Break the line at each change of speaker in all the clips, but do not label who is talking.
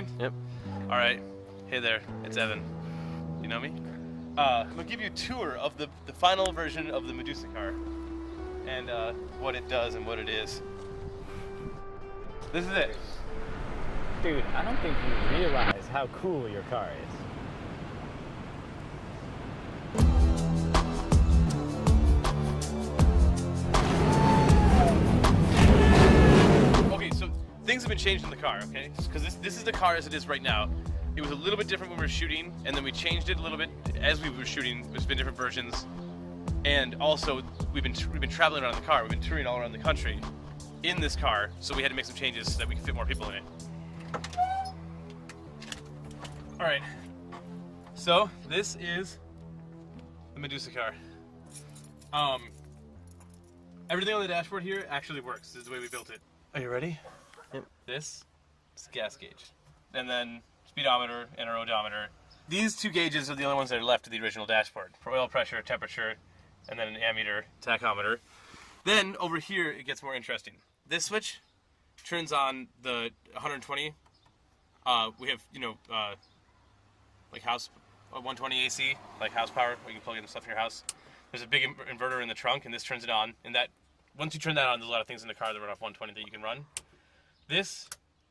recording?
Yep.
All right. Hey there, it's Evan. You know me? I'm gonna give you a tour of the final version of the Medusa car and what it does and what it is. This is it.
Dude, I don't think you realize how cool your car is.
Okay, so things have been changed in the car, okay? Because this is the car as it is right now. It was a little bit different when we were shooting, and then we changed it a little bit as we were shooting. There's been different versions, and also we've been traveling around the car. We've been touring all around the country in this car, so we had to make some changes so that we could fit more people in it. All right, so this is the Medusa car. Everything on the dashboard here actually works. This is the way we built it. Are you ready?
Yep.
This is the gas gauge, and then speedometer and our odometer. These two gauges are the only ones that are left of the original dashboard for oil pressure, temperature, and then an ammeter, tachometer. Then over here it gets more interesting. This switch turns on the 120. We have, like house 120 AC, like house power, where you can plug in stuff in your house. There's a big inverter in the trunk, and this turns it on. And that, once you turn that on, there's a lot of things in the car that run off 120 that you can run. This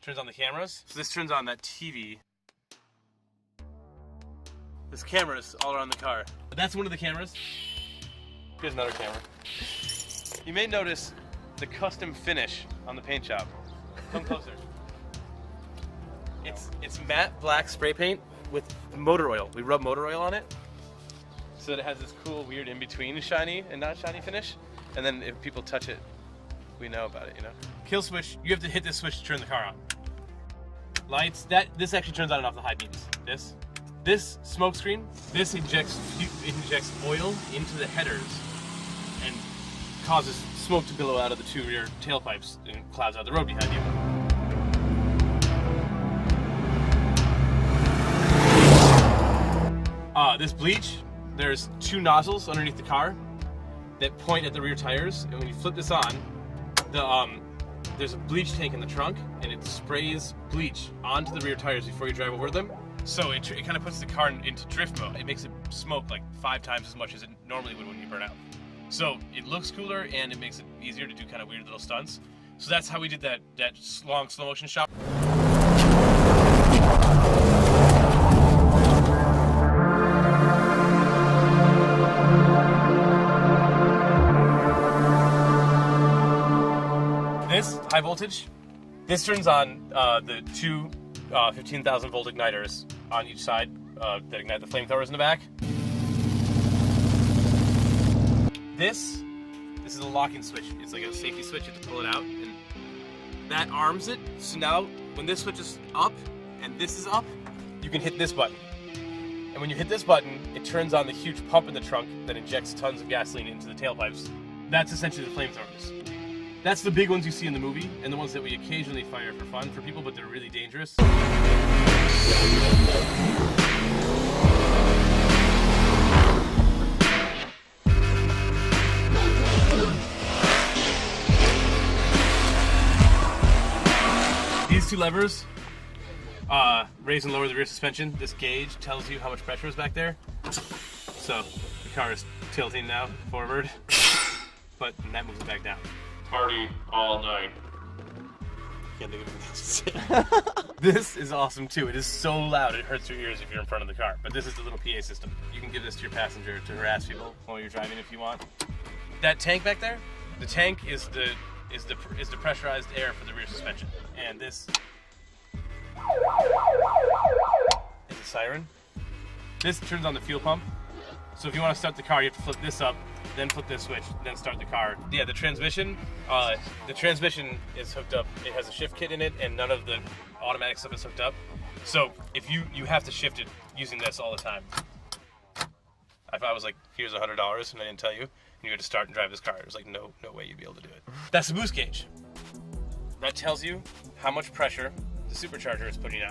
turns on the cameras. So this turns on that TV. There's cameras all around the car. That's one of the cameras. Here's another camera. You may notice the custom finish on the paint job. Come closer. It's matte black spray paint with motor oil. We rub motor oil on it so that it has this cool, weird in-between shiny and not shiny finish. And then if people touch it, we know about it, you know? Kill switch, you have to hit this switch to turn the car on. Lights, this actually turns on and off the high beams. This smoke screen, this injects oil into the headers and causes smoke to billow out of the two rear tailpipes and clouds out the road behind you. This bleach, there's two nozzles underneath the car that point at the rear tires, and when you flip this on, there's a bleach tank in the trunk, and it sprays bleach onto the rear tires before you drive over them. So it kind of puts the car into drift mode. It makes it smoke like 5 times as much as it normally would when you burn out. So it looks cooler, and it makes it easier to do kind of weird little stunts. So that's how we did that long slow motion shot. This, high voltage, this turns on the two 15,000 volt igniters on each side that ignite the flamethrowers in the back. This is a locking switch. It's like a safety switch, you have to pull it out, and that arms it. So now, when this switch is up and this is up, you can hit this button. And when you hit this button, it turns on the huge pump in the trunk that injects tons of gasoline into the tailpipes. That's essentially the flamethrowers. That's the big ones you see in the movie, and the ones that we occasionally fire for fun for people, but they're really dangerous. These two levers raise and lower the rear suspension. This gauge tells you how much pressure is back there. So the car is tilting now forward, but that moves it back down. Party all night. Can't think of anything else to say. This is awesome too. It is so loud it hurts your ears if you're in front of the car. But this is the little PA system. You can give this to your passenger to harass people while you're driving if you want. That tank back there, the tank is the pressurized air for the rear suspension. And this is a siren. This turns on the fuel pump. So if you want to start the car, you have to flip this up, then flip this switch, then start the car. Yeah, the transmission is hooked up. It has a shift kit in it, and none of the automatic stuff is hooked up. So if you have to shift it using this all the time. If I was like, here's $100 and I didn't tell you, and you had to start and drive this car, it was like, no way you'd be able to do it. That's the boost gauge. That tells you how much pressure the supercharger is putting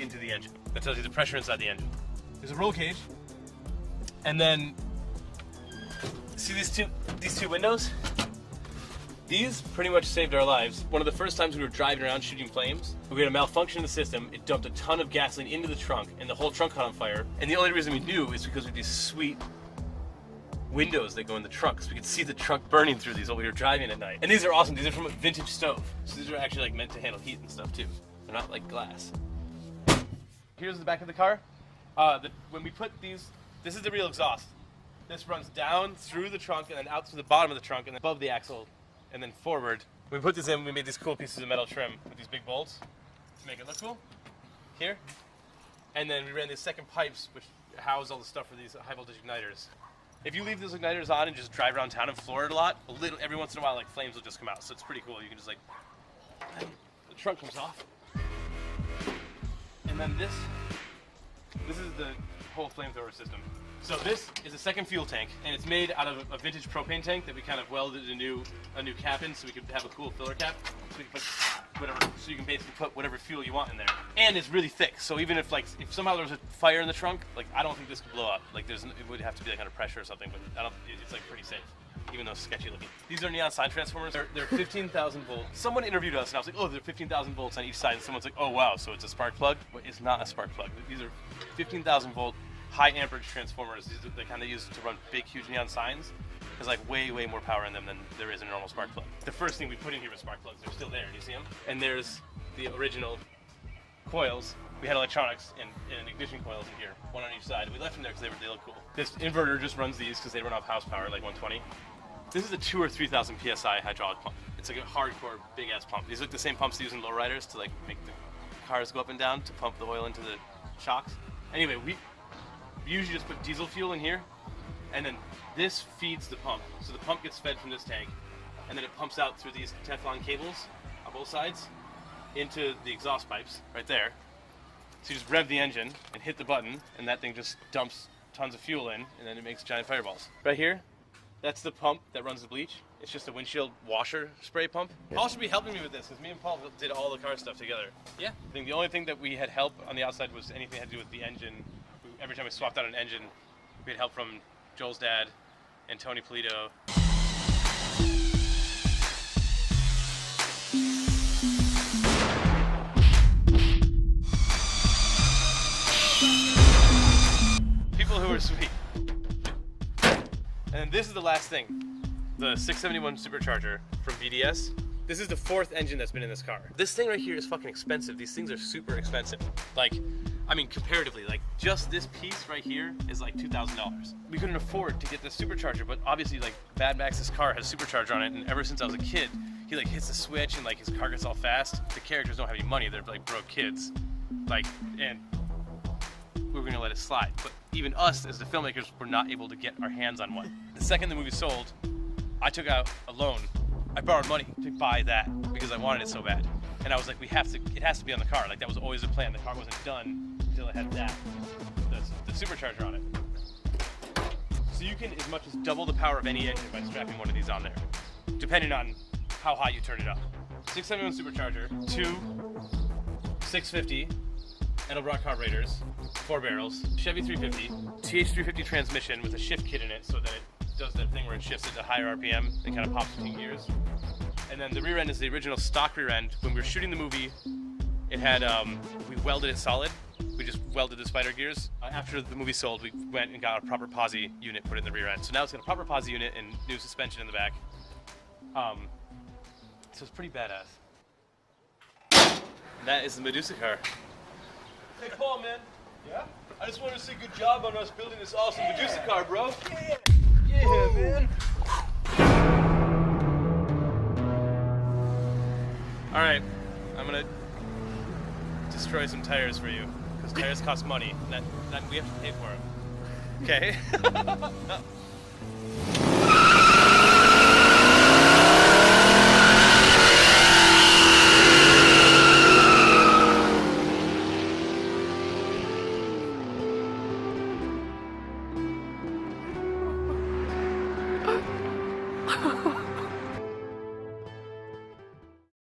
into the engine. That tells you the pressure inside the engine. There's a roll cage. And then, see these two windows? These pretty much saved our lives. One of the first times we were driving around shooting flames, we had a malfunction in the system. It dumped a ton of gasoline into the trunk, and the whole trunk caught on fire. And the only reason we knew is because we had these sweet windows that go in the trunk, so we could see the trunk burning through these while we were driving at night. And these are awesome. These are from a vintage stove, so these are actually like meant to handle heat and stuff too. They're not like glass. Here's the back of the car. When we put these, this is the real exhaust. This runs down through the trunk and then out to the bottom of the trunk and then above the axle and then forward. We put this in, we made these cool pieces of metal trim with these big bolts to make it look cool. Here. And then we ran these second pipes which house all the stuff for these high voltage igniters. If you leave those igniters on and just drive around town and floor it a lot, every once in a while like flames will just come out. So it's pretty cool. You can just like, the trunk comes off. And then this is the whole flamethrower system. So this is a second fuel tank, and it's made out of a vintage propane tank that we kind of welded a new cap in, so we could have a cool filler cap. So we can put whatever, so you can basically put whatever fuel you want in there. And it's really thick, so even if if somehow there was a fire in the trunk, like I don't think this could blow up. Like it would have to be like under pressure or something, but it's like pretty safe, even though it's sketchy looking. These are neon sign transformers. They're 15,000 volt. Someone interviewed us, and I was like, oh, they're 15,000 volts on each side. And someone's like, oh wow, so it's a spark plug? But it's not a spark plug. These are 15,000 volt. High amperage transformers. They kind of use to run big, huge neon signs. There's like way more power in them than there is in a normal spark plug. The first thing we put in here was spark plugs. They're still there. Do you see them? And there's the original coils. We had electronics and ignition coils in here, one on each side. We left them there because they look cool. This inverter just runs these because they run off house power, like 120. This is a 2,000 or 3,000 psi hydraulic pump. It's like a hardcore big ass pump. These look the same pumps used in lowriders to like make the cars go up and down to pump the oil into the shocks. Anyway, we usually just put diesel fuel in here, and then this feeds the pump. So the pump gets fed from this tank, and then it pumps out through these Teflon cables on both sides into the exhaust pipes right there. So you just rev the engine and hit the button, and that thing just dumps tons of fuel in, and then it makes giant fireballs. Right here, that's the pump that runs the bleach. It's just a windshield washer spray pump. Paul should be helping me with this, because me and Paul did all the car stuff together. Yeah. I think the only thing that we had help on the outside was anything that had to do with the engine. Every time we swapped out an engine, we had help from Joel's dad and Tony Polito. People who are sweet. And then this is the last thing. The 671 supercharger from BDS. This is the 4th engine that's been in this car. This thing right here is fucking expensive. These things are super expensive. Like, I mean, comparatively, like just this piece right here is like $2,000. We couldn't afford to get this supercharger, but obviously like Mad Max's car has a supercharger on it, and ever since I was a kid, he like hits the switch and like his car gets all fast. The characters don't have any money, they're like broke kids. Like, and we were gonna let it slide. But even us as the filmmakers were not able to get our hands on one. The second the movie sold, I took out a loan. I borrowed money to buy that because I wanted it so bad. And I was like, it has to be on the car. Like that was always the plan. The car wasn't done until it had the supercharger on it. So you can as much as double the power of any engine by strapping one of these on there, depending on how high you turn it up. 671 supercharger, 2 650 Edelbrock carburetors, 4 barrels, Chevy 350, TH350 transmission with a shift kit in it so that it does that thing where it shifts at a higher RPM and kind of pops between gears. And then the rear end is the original stock rear end. When we were shooting the movie, it had, we welded it solid. We just welded the spider gears. After the movie sold, we went and got a proper posi unit put in the rear end. So now it's got a proper posi unit and new suspension in the back. So it's pretty badass. And that is the Medusa car.
Hey Paul, man. Yeah? I just wanted to say good job on us building this awesome Medusa car, bro. Yeah. Yeah, man.
All right, I'm gonna destroy some tires for you because tires cost money. That we have to pay for them. Okay.